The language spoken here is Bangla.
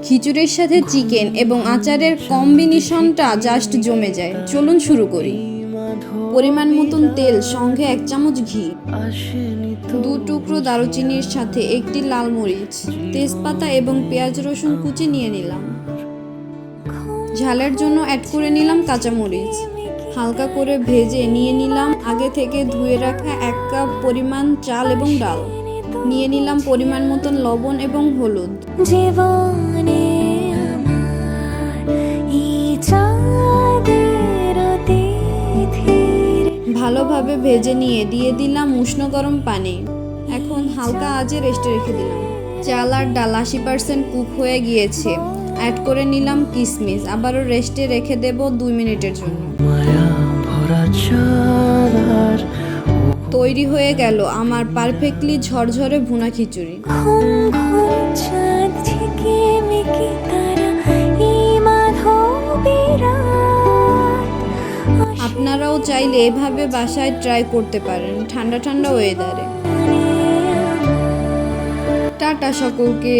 খিচুড়ির সাথে চিকেন এবং আচারের কম্বিনেশনটা জাস্ট জমে যায়। চলুন শুরু করি। পরিমাণ মতন তেল, সঙ্গে 1 চামচ ঘি, 2 টুকরো দারুচিনির সাথে 1টি লাল মরিচ, তেজপাতা এবং পেঁয়াজ রসুন কুচি নিয়ে নিলাম। ঝালের জন্য অ্যাড করে নিলাম কাঁচামরিচ। হালকা করে ভেজে নিয়ে নিলাম আগে থেকে ধুয়ে রাখা 1 কাপ পরিমাণ চাল এবং ডাল। নিয়ে নিলাম পরিমাণ মতন লবণ এবং হলুদ। ভালোভাবে ভেজে নিয়ে দিয়ে দিলাম উষ্ণ গরম পানি। এখন হালকা আঁচে রেস্টে রেখে দিলাম। চাল আর ডাল 80% কুক হয়ে গিয়েছে। অ্যাড করে নিলাম কিশমিশ। আবারও রেস্টে রেখে দেব 2 মিনিটের জন্য। তৈরি হয়ে গেল আমার পারফেক্টলি ঝরঝরে ভুনা খিচুড়ি। আপনারাও চাইলে এভাবে বাসায় ট্রাই করতে পারেন ঠান্ডা ঠান্ডা ওয়েদারে। টাটা সকলকে।